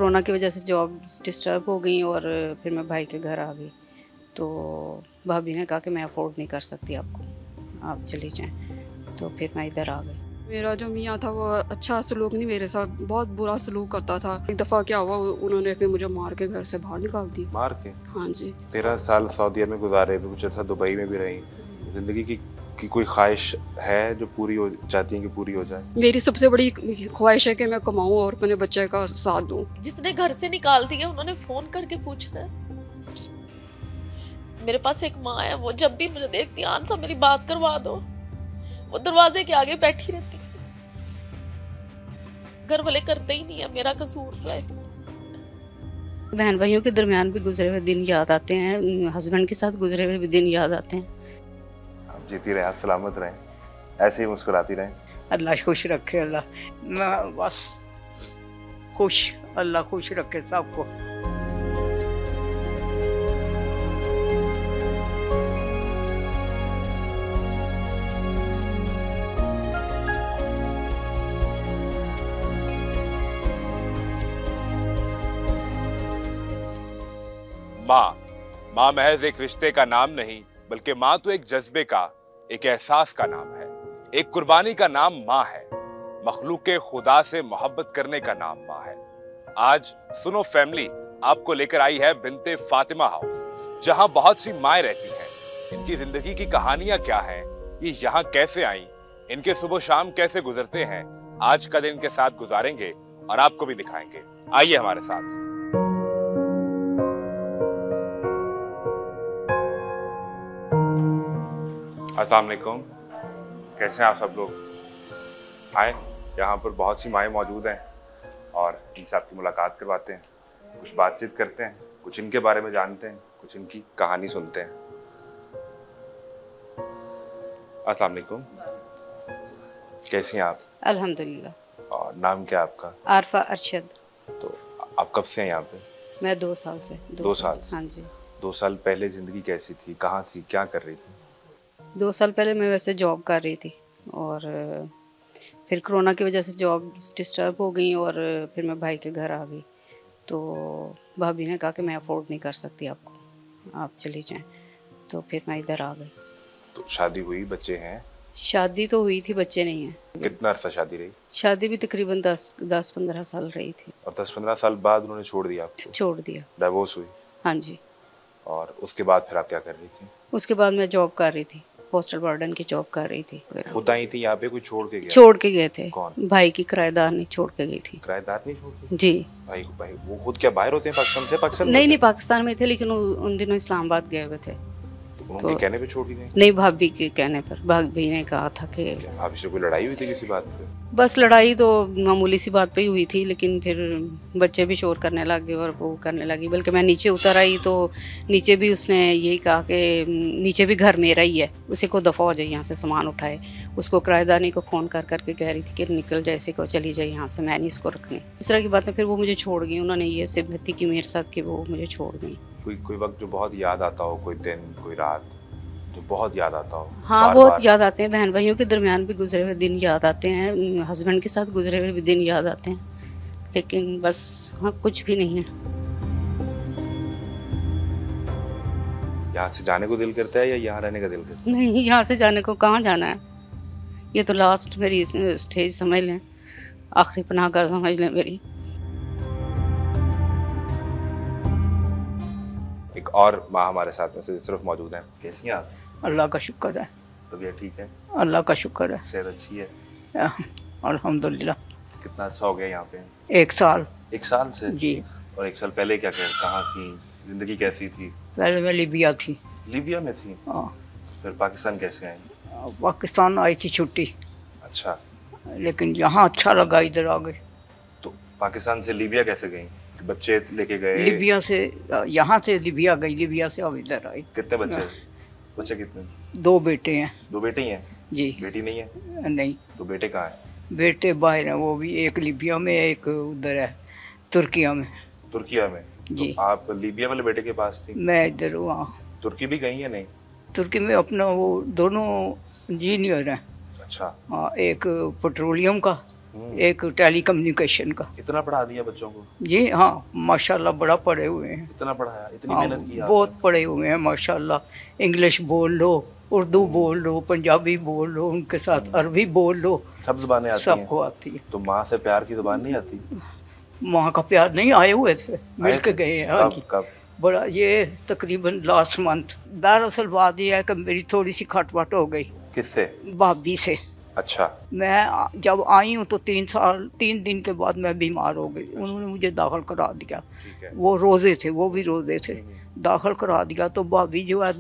Corona की वजह से जॉब डिस्टर्ब हो गई और फिर मैं भाई के घर आ गई। तो भाभी ने कहा कि मैं अफोर्ड नहीं कर सकती आपको, आप चली जाएं। तो फिर मैं इधर आ गई। मेरा जो मियाँ था वो अच्छा सलूक नहीं, मेरे साथ बहुत बुरा सलूक करता था। एक दफ़ा क्या हुआ, उन्होंने फिर मुझे मार के घर से बाहर निकाल दी। मार के? हाँ जी। 13 साल सऊदीया में गुजारे, कुछ अर्सा दुबई में भी रही। जिंदगी की कोई ख्वाहिश है जो पूरी हो चाहती है कि पूरी हो जाए? मेरी सबसे बड़ी ख्वाहिश है कि मैं कमाऊँ और अपने बच्चे का साथ दूँ। जिसने घर से निकाल दिया उन्होंने फोन करके पूछना है। मेरे पास एक माँ है, वो जब भी मुझे देखती है, आंसा मेरी बात करवा दो, वो दरवाजे के आगे बैठी रहती है। घर वाले करते ही नहीं है, मेरा कसूर क्या है इसमें? बहन भाइयों के दरमियान भी गुजरे हुए दिन याद आते हैं, हस्बैंड के साथ गुजरे हुए भी दिन याद आते हैं। आप जीती रहें, आप सलामत रहें, ऐसे ही मुस्कुराती रहें। अल्लाह खुश रखे, अल्लाह मैं बस खुश, अल्लाह खुश रखे सबको। माँ महज एक रिश्ते का नाम नहीं, बल्कि माँ तो एक जज्बे का, एक एहसास का नाम है। एक कुर्बानी का नाम माँ है। मखलूक खुदा से मोहब्बत करने का नाम माँ है। आज सुनो फैमिली आपको लेकर आई है बिनते फातिमा हाउस, जहां बहुत सी माएँ रहती हैं। इनकी जिंदगी की कहानियां क्या हैं, ये यहाँ कैसे आई, इनके सुबह शाम कैसे गुजरते हैं, आज का दिन इनके साथ गुजारेंगे और आपको भी दिखाएंगे। आइए हमारे साथ। अस्सलाम वालेकुम, कैसे हैं आप सब लोग? आए, यहाँ पर बहुत सी माएँ मौजूद हैं और इनसे आपकी मुलाकात करवाते हैं, कुछ बातचीत करते हैं, कुछ इनके बारे में जानते हैं, कुछ इनकी कहानी सुनते हैं। अस्सलाम वालेकुम, कैसी हैं आप? अल्हम्दुलिल्लाह। और नाम क्या है आपका? आरफा अरशद। तो आप कब से हैं यहाँ पे? मैं 2 साल से। 2 साल? हाँ जी। 2 साल पहले जिंदगी कैसी थी, कहाँ थी, क्या कर रही थी? 2 साल पहले मैं वैसे जॉब कर रही थी और फिर कोरोना की वजह से जॉब डिस्टर्ब हो गई और फिर मैं भाई के घर आ गई। तो भाभी ने कहा कि मैं अफोर्ड नहीं कर सकती आपको, आप चली जाएं। तो फिर मैं इधर आ गई। तो शादी हुई, बच्चे हैं? शादी तो हुई थी, बच्चे नहीं हैं। कितना अरसा शादी रही? शादी भी तकरीबन 10-15 साल रही थी। और 10-15 साल बाद उन्होंने छोड़ दिया आपको? छोड़ दिया। डाइवोर्स हुई? हाँ जी। और उसके बाद फिर आप क्या कर रही थी? उसके बाद मैं जॉब कर रही थी, पोस्टल वार्डन की जॉब कर रही थी। खुद आई थी यहाँ पे, कोई छोड़ के गया? छोड़ के गए थे। कौन? भाई की किराएदार नहीं छोड़ के गई थी। किराएदार नहीं छोड़ के? जी। भाई वो खुद क्या बाहर होते हैं, पाकिस्तान से? पाकिस्तान नहीं, पाकिस्तान में थे, लेकिन उन दिनों इस्लामाबाद गए हुए थे। तो उनके कहने पे छोड़ के गए? नहीं, भाभी के कहने पर। भाभी ने कहा था कि भाभी से कोई लड़ाई हुई थी किसी बात पे? बस लड़ाई तो मामूली सी बात पे ही हुई थी, लेकिन फिर बच्चे भी शोर करने लगे और वो करने लगी। बल्कि मैं नीचे उतर आई तो नीचे भी उसने यही कहा कि नीचे भी घर मेरा ही है, उसी को दफ़ा हो जाए यहाँ से, सामान उठाए। उसको किराएदानी को फ़ोन कर करके कह रही थी कि निकल जाए, इसी को चली जाए यहाँ से, मैं नहीं इसको रखने। इस तरह की बातें। फिर वो मुझे छोड़ गई, उन्होंने ये सिम्पैथी की मेरे साथ कि वो मुझे छोड़ गई। कोई वक्त जो बहुत याद आता हो, कोई दिन, कोई रात जो बहुत याद आता हो? हाँ, बहुत याद आते हैं। बहन भाइयों के दरमियान भी गुजरे हुए दिन याद आते हैं, हस्बैंड के साथ गुजरे हुए भी दिन याद आते हैं, लेकिन बस हाँ, कुछ भी नहीं है। यहाँ से जाने को दिल करता है या यहाँ रहने का दिल करता है? नहीं, यहाँ से जाने को कहाँ जाना है, ये तो लास्ट मेरी स्टेज समझ लें, आखिरी पनाहगाह समझ लें मेरी। एक और माँ हमारे साथ में सिर्फ मौजूद हैं। कैसी हैं आप? अल्लाह का शुक्र है। तबीयत ठीक है? अल्लाह का शुक्र है, सेहत अच्छी है? अल्हम्दुलिल्लाह। कितना अच्छा हो गया यहाँ पे? 1 साल। 1 साल से? जी। और 1 साल पहले क्या कहाँ थी, जिंदगी कैसी थी? पहले मैं लीबिया थी। लीबिया में थी? हाँ। फिर पाकिस्तान कैसे आई? पाकिस्तान आई थी छुट्टी। अच्छा। लेकिन यहाँ अच्छा लगा, इधर आ गए। तो पाकिस्तान से लीबिया कैसे गई? बच्चे लेके गए? लीबिया से, यहाँ से लीबिया गई, लीबिया से अब इधर आई। कितने बच्चे? बच्चे कितने? 2 बेटे हैं। 2 बेटे ही हैं? जी। बेटी नहीं है? नहीं। तो बेटे कहाँ हैं? बेटे बाहर हैं, वो भी एक लीबिया में, एक उधर है तुर्किया में। तुर्किया में? जी। तो आप लीबिया वाले बेटे के पास थी? मैं इधर वहाँ। तुर्की भी गई है? नहीं। तुर्की में अपना वो दोनों इंजीनियर हैं। अच्छा। हाँ, एक पेट्रोलियम का एक टेली कम्युनिकेशन का। इतना पढ़ा दिया बच्चों को? जी हाँ, माशाल्लाह बड़ा पढ़े हुए हैं। इतना पढ़ाया, इतनी हाँ, मेहनत की आपने? बहुत पढ़े हुए हैं माशाल्लाह। इंग्लिश बोल लो, उर्दू बोल लो, पंजाबी बोल लो, उनके साथ अरबी बोल लो, सब जुबानें आती हैं? सबको आती है। तो माँ से प्यार की जुबान नहीं आती? माँ का प्यार नहीं, आए हुए थे, मिल के गए हैं। हाँ जी, कब? बड़ा ये तकरीबन लास्ट मंथ। दरअसल बात यह है कि मेरी थोड़ी सी खटपट हो गई। किससे? भाभी से। अच्छा। मैं जब आई हूँ तो 3 दिन के बाद मैं बीमार हो गई। उन्होंने मुझे दाखिल करा दिया। ठीक है। वो रोज़े थे, वो भी रोज़े थे। दाखिल करा दिया तो भाभी जो है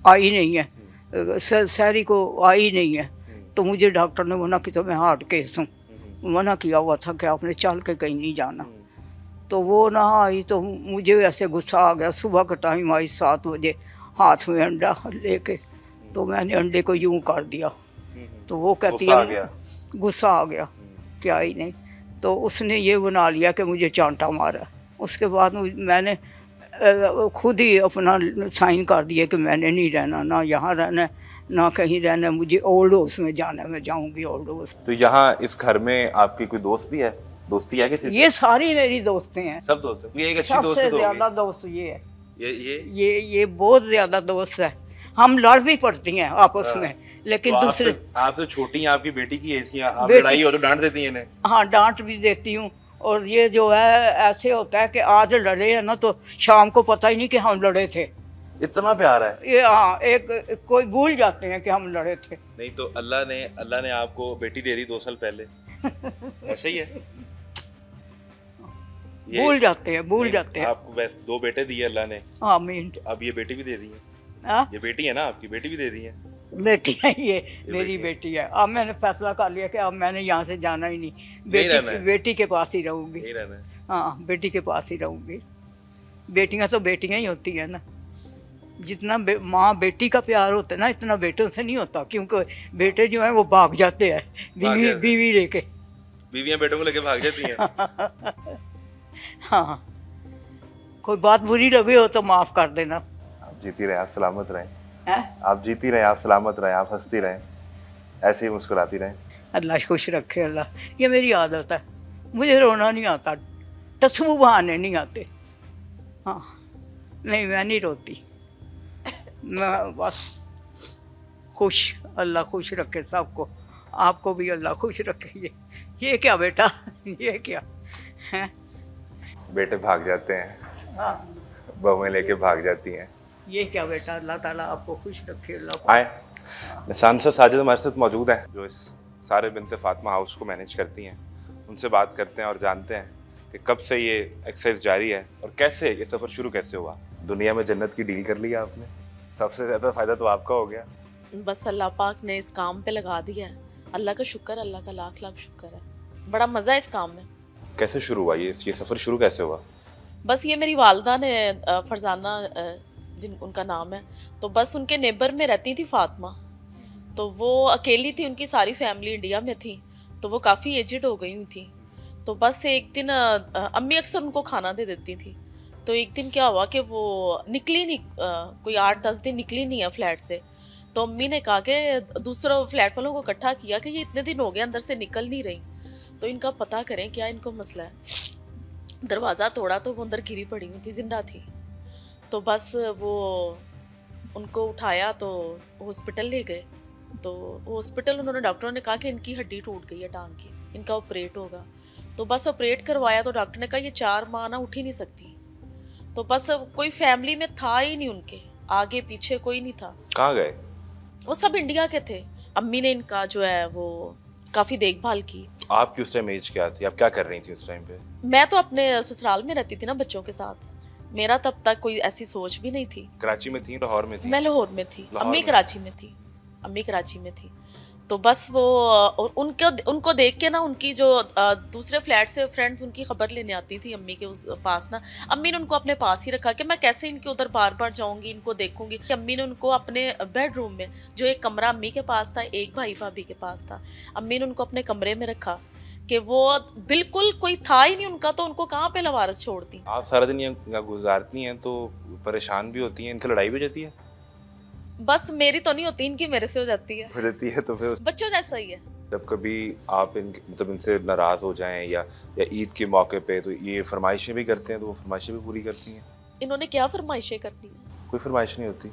आई नहीं है, सहरी को आई नहीं है। तो मुझे डॉक्टर ने मना किया, तो मैं हार्ट केस हूँ, मना किया हुआ था कि आपने चल के कहीं नहीं जाना। तो वो ना आई तो मुझे ऐसे गुस्सा आ गया। सुबह का टाइम आई 7 बजे, हाथ में अंडा लेके, तो मैंने अंडे को यूं कर दिया। तो वो कहती है गुस्सा आ गया क्या ही नहीं। तो उसने ये बना लिया कि मुझे चांटा मारा। उसके बाद मैंने खुद ही अपना साइन कर दिया कि मैंने नहीं रहना, ना यहाँ रहना ना कहीं रहना, मुझे ओल्ड हाउस में जाना, मैं जाऊँगी ओल्ड हाउस। तो यहाँ इस घर में आपकी कोई दोस्त भी है? दोस्ती है किसी? ये सारी मेरी दोस्तें हैं। सब दोस्त हैं? ये एक अच्छी दोस्त सबसे तो ज्यादा दोस्त ये है। ये बहुत ज्यादा दोस्त है। हम लड़ भी पड़ती हैं आपस में, लेकिन तो दूसरे आपसे छोटी हैं, आपकी बेटी की एज की, आप बेटी- लड़ाई हो तो डांट देती हैं इन्हें? हाँ, डांट भी देती हूँ। और ये जो है ऐसे होता है कि आज लड़े हैं ना तो शाम को पता ही नहीं कि हम लड़े थे। इतना प्यार है? ये हाँ, एक कोई भूल जाते हैं कि हम लड़े थे। नहीं तो अल्लाह ने आपको बेटी दे दी 2 साल पहले। ऐसे ही है? भूल जाते हैं। आपको वैसे 2 बेटे दिए अल्लाह ने। आमीन। अब ये बेटी भी दे दी है। हाँ, ये बेटी है ना आपकी, बेटी भी दे दी है। बेटी है ये मेरी बेटी है। अब मैंने फैसला कर लिया कि अब मैंने यहाँ से जाना ही नहीं, बेटी के पास ही रहूँगी। यही रहना है। हाँ, बेटी के पास ही रहूँगी। बेटियाँ तो बेटियाँ ही होती हैं ना। जितना माँ बेटी का प्यार होता है ना, इतना बेटों से नहीं होता, क्योंकि बेटे जो हैं वो भाग जाते हैं बीवी लेके। बीवियाँ बेटों को लेके भाग जाती हैं। हाँ, कोई बात बुरी लगी हो तो माफ़ कर देना। आप जीती रहे, आप सलामत रहें। हैं? आप जीती रहें, आप सलामत रहें, आप हंसती रहें, ऐसे ही मुस्कुराती रहें। अल्लाह खुश रखे अल्लाह। ये मेरी आदत है, मुझे रोना नहीं आता, तस्बू बहाने नहीं आते। हाँ, नहीं मैं नहीं रोती, मैं बस खुश। अल्लाह खुश रखे सबको, आपको भी अल्लाह खुश रखे। ये क्या बेटा, ये क्या है? बेटे भाग जाते हैं, हाँ, बहुएं लेके भाग जाती हैं। ये क्या बेटा, अल्लाह ताला आपको खुश रखे। अल्लाह आए निशान से साजिद हमारे साथ मौजूद हैं, जो इस सारे बिनते फातिमा हाउस को मैनेज करती हैं। उनसे बात करते हैं और जानते हैं कि कब से ये एक्सरसाइज जारी है और कैसे ये सफ़र शुरू कैसे हुआ। दुनिया में जन्नत की डील कर लिया आपने, सबसे ज़्यादा फ़ायदा तो आपका हो गया। बस अल्लाह पाक ने इस काम पे लगा दिया है। अल्लाह का शुक्र, अल्लाह का लाख लाख शुक्र है। बड़ा मज़ा है इस काम में। कैसे शुरू हुआ ये सफ़र शुरू कैसे हुआ? बस ये मेरी वालदा ने, फरजाना जिन उनका नाम है, तो बस उनके नेबर में रहती थी फातिमा। तो वो अकेली थी, उनकी सारी फैमिली इंडिया में थी, तो वो काफ़ी एजिड हो गई हुई थी। तो बस एक दिन अम्मी अक्सर उनको खाना दे देती थी। तो एक दिन क्या हुआ कि वो निकली नहीं, कोई 8-10 दिन निकली नहीं है फ्लैट से। तो अम्मी ने कहा कि दूसरों फ्लैट वालों को इकट्ठा किया कि ये इतने दिन हो गए अंदर से निकल नहीं रही, तो इनका पता करें क्या इनको मसला है। दरवाज़ा तोड़ा तो वो अंदर गिरी पड़ी हुई थी, जिंदा थी। तो बस वो उनको उठाया तो हॉस्पिटल ले गए। तो हॉस्पिटल उन्होंने, डॉक्टरों ने कहा कि इनकी हड्डी टूट गई है टांग की, इनका ऑपरेट होगा। तो बस ऑपरेट करवाया तो डॉक्टर ने कहा ये 4 माह ना उठ ही नहीं सकती। तो बस कोई फैमिली में था ही नहीं, उनके आगे पीछे कोई नहीं था। कहाँ गए? वो सब इंडिया के थे। अम्मी ने इनका जो है वो काफ़ी देखभाल की। आपकी उस टाइम एज क्या थी, आप क्या कर रही थी उस टाइम पे? मैं तो अपने ससुराल में रहती थी ना बच्चों के साथ, मेरा तब तक कोई ऐसी सोच भी नहीं थी। कराची में थी, लाहौर में थी? मैं लाहौर में थी, अम्मी कराची में थी। अम्मी कराची में थी। तो बस वो उनको देख के ना, उनकी जो दूसरे फ्लैट से फ्रेंड्स उनकी खबर लेने आती थी अम्मी के उस पास ना, अम्मी ने उनको अपने पास ही रखा कि मैं कैसे इनके उधर बार बार जाऊंगी, इनको देखूंगी। अम्मी ने उनको अपने बेडरूम में, जो एक कमरा अम्मी के पास था, एक भाई भाभी के पास था, अम्मी ने उनको अपने कमरे में रखा कि वो बिल्कुल कोई था ही नहीं उनका, तो उनको कहाँ पे लवारस छोड़ती। आप सारा दिन यहाँ गुजारती हैं तो परेशान भी होती हैं, इनसे लड़ाई भी हो जाती है? बस मेरी तो नहीं होती, इनकी मेरे से हो जाती है। तो फिर बच्चों जैसा ही है, जब कभी आप मतलब इनसे नाराज हो जाएं या ईद के मौके पे, तो ये फरमाइशें भी करते हैं, तो वो फरमाइशें भी पूरी करती हैं? इन्होंने क्या फरमाइशें करनी है? कोई फरमाइश नहीं होती,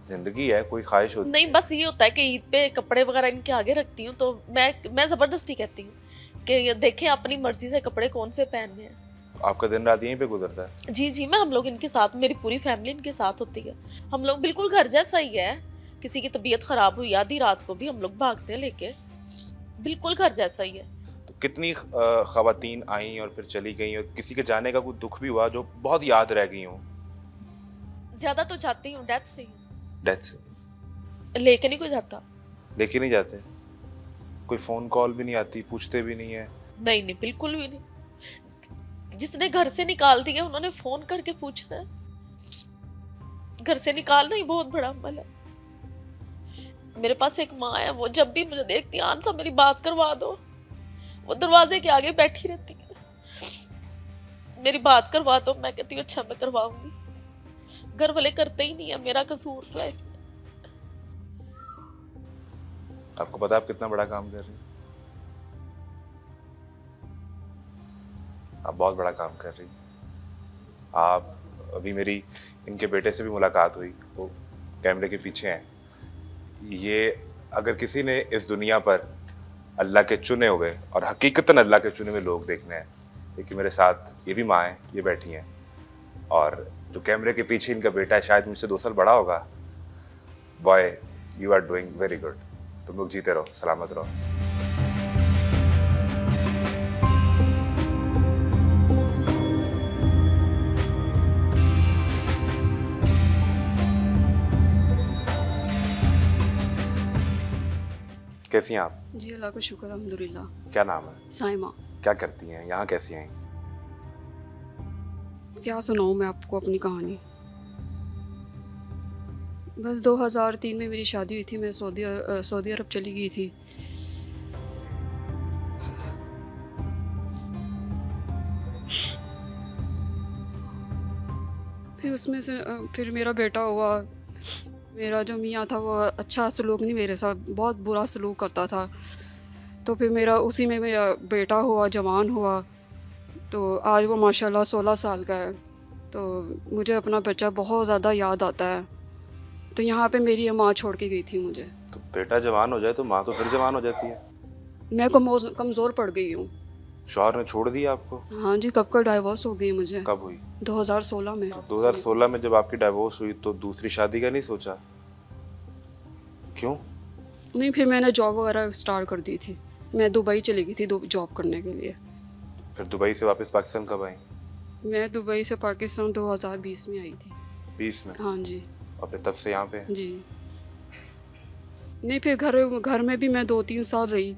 जिंदगी है, कोई ख्वाहिश होती नहीं, बस ये होता है कि ईद पे कपड़े वगैरह इनके आगे रखती हूँ, तो मैं ज़बरदस्ती कहती हूँ कि ये देखें अपनी मर्जी से कपड़े कौन से पहनने हैं। आपका दिन रात यहीं पे गुजरता है? जी, हम लोग इनके साथ, मेरी पूरी फैमिली इनके साथ होती है। हम लोग बिल्कुल घर जैसा ही है। किसी की तबीयत खराब हुई आधी रात को भी हम लोग भागते हैं लेके, बिल्कुल घर जैसा ही है। तो कितनी खवातीन आई और फिर चली गई, और किसी के जाने का कोई दुख भी हुआ जो बहुत याद रह गई हो? ज्यादा तो जाती हूँ डेथ से ही। डेथ से? लेके नहीं कोई जाता। लेके नहीं जाते? कोई फोन कॉल भी नहीं आती, पूछते भी नहीं है? नहीं, बिल्कुल भी नहीं। जिसने घर से निकाल दिया उन्होंने फोन करके पूछना है। घर से निकालना ही बहुत बड़ा अमल है। मेरे पास एक माँ है, वो जब भी मुझे देखती है, आंसा मेरी बात करवा दो, वो दरवाजे के आगे बैठी रहती है, मेरी बात करवा दो। मैं कहती हूँ अच्छा मैं करवाऊंगी। घर वाले करते ही नहीं है, मेरा कसूर क्या इसमें? आपको पता है आप कितना बड़ा काम कर रही हैं? आप बहुत बड़ा काम कर रही हैं। आप अभी मेरी इनके बेटे से भी मुलाकात हुई, वो कैमरे के पीछे हैं। ये अगर किसी ने इस दुनिया पर अल्लाह के चुने हुए और हकीकतन अल्लाह के चुने हुए लोग देखने हैं, देखिए मेरे साथ ये भी माँ है, ये बैठी हैं, और जो कैमरे के पीछे इनका बेटा है, शायद मुझसे 2 साल बड़ा होगा। Boy, you are doing very good. तुम लोग जीते रहो, सलामत रहो। कैसी हैं आप? जी अल्लाह का शुक्र, अल्हम्दुलिल्लाह। क्या नाम है? साइमा। क्या करती हैं? यहाँ कैसी आई? क्या सुनाऊँ मैं आपको अपनी कहानी। बस 2003 में मेरी शादी हुई थी, मैं सऊदी अरब चली गई थी। फिर उसमें से फिर मेरा बेटा हुआ। मेरा जो मियाँ था वो अच्छा सलूक नहीं मेरे साथ, बहुत बुरा सलूक करता था। तो फिर मेरा उसी में मेरा बेटा हुआ, जवान हुआ। तो आज वो माशाल्लाह 16 साल का है। तो मुझे अपना बच्चा बहुत ज़्यादा याद आता है। तो यहाँ पे मेरी माँ छोड़ के गई थी मुझे। तो बेटा जवान हो जाए तो माँ तो फिर जवान हो जाती है। मैं कमज़ोर पड़ गई हूँ। शौहर ने छोड़ दिया आपको? हाँ जी, कब का डाइवोर्स हो गई मुझे। कब हुई? 2016 में। 2016 में जब आपकी डाइवोर्स हुई तो दूसरी शादी का नहीं सोचा? क्यों? नहीं, फिर मैंने जॉब वगैरह स्टार्ट कर दी थी। मैं दुबई चली गई थी जॉब करने के लिए। फिर दुबई से वापस पाकिस्तान कब आई? मैं दुबई से पाकिस्तान 2020 में आई थी। 20 में? हाँ जी। और फिर तब से यहाँ पे? जी नहीं, फिर घर में भी मैं 2-3 साल रही।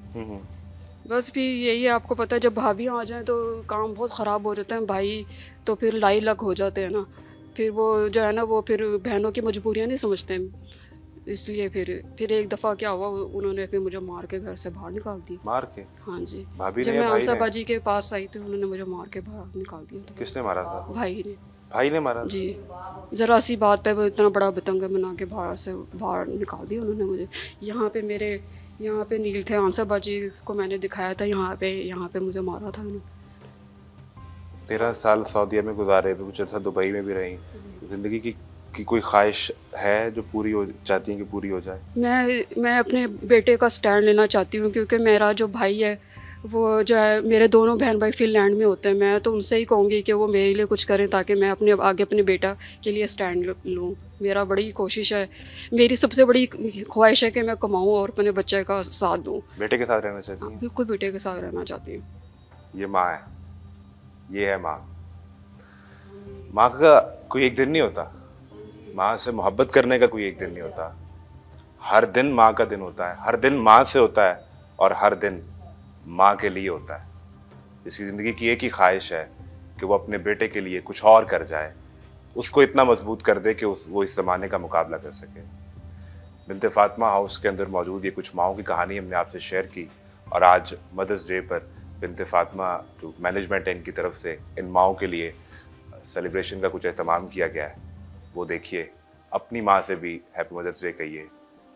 बस फिर यही है, आपको पता है जब भाभी आ जाए तो काम बहुत ख़राब हो जाता है। भाई तो फिर लाई लग हो जाते हैं ना, फिर वो जो है ना, वो फिर बहनों की मजबूरियाँ नहीं समझते हैं। इसलिए फिर एक दफ़ा क्या हुआ, उन्होंने फिर मुझे मार के घर से बाहर निकाल दिया। मार के? हाँ जी। भाभी जब ने या मैं भाई आंसा ने? बाजी के पास आई तो उन्होंने मुझे मार के बाहर निकाल दिया था। किसने मारा था? भाई ने। भाई ने मारा? जी, ज़रा सी बात पे वो इतना बड़ा बतंगा बना के बाहर निकाल दिया उन्होंने मुझे। यहाँ पे नील थे, आंसर बाजी को मैंने दिखाया था, यहाँ पे मुझे मारा था उन्होंने। 13 साल सऊदीया में गुजारे, कुछ अर्सा दुबई में भी रही। जिंदगी की कोई ख्वाहिश है जो पूरी हो चाहती है कि पूरी हो जाए? मैं अपने बेटे का स्टैंड लेना चाहती हूँ, क्योंकि मेरा जो भाई है वो जो है, मेरे दोनों बहन भाई फिनलैंड में होते हैं। मैं तो उनसे ही कहूँगी कि वो मेरे लिए कुछ करें ताकि मैं अपने बेटा के लिए स्टैंड लूँ। मेरा बड़ी कोशिश है, मेरी सबसे बड़ी ख्वाहिश है कि मैं कमाऊँ और अपने बच्चे का साथ दूँ। बेटे के साथ रहना चाहती हैं? बिल्कुल बेटे के साथ रहना चाहती हूँ। ये माँ है, ये है माँ। माँ का कोई एक दिन नहीं होता, माँ से मोहब्बत करने का कोई एक दिन नहीं होता। हर दिन माँ का दिन होता है, हर दिन माँ से होता है और हर दिन माँ के लिए होता है। जिसकी ज़िंदगी की एक ही ख्वाहिश है कि वो अपने बेटे के लिए कुछ और कर जाए, उसको इतना मजबूत कर दे कि वो इस ज़माने का मुकाबला कर सके। बिन्ते फातिमा हाउस के अंदर मौजूद ये कुछ माओं की कहानी हमने आपसे शेयर की, और आज मदर्स डे पर बिन्ते फातिमा जो मैनेजमेंट है इनकी तरफ से इन माओं के लिए सेलिब्रेशन का कुछ एहतमाम किया गया है, वो देखिए। अपनी माँ से भी हैप्पी मदर्स डे कहिए,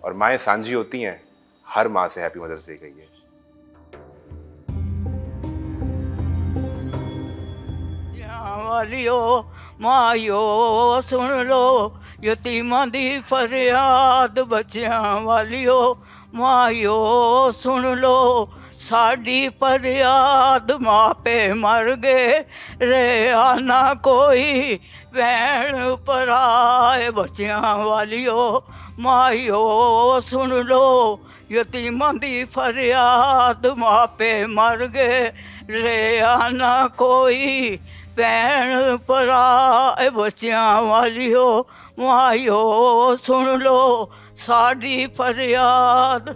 और माएँ सांझी होती हैं, हर माँ से हैप्पी मदर्स डे कहिए। वालियो मायो सुन लो यतीमां दी फरियाद बच्चियां वालियो मायो सुन लो साडी फरियाद मापे मर गए रेहा ना कोई भैन भराए बच्चियां वालियो मायो सुन लो यतीमां दी फरियाद मापे मर गए रेहा ना कोई भैन भराए बच्चियां वालियो मायो सुन लो साडी फरियाद।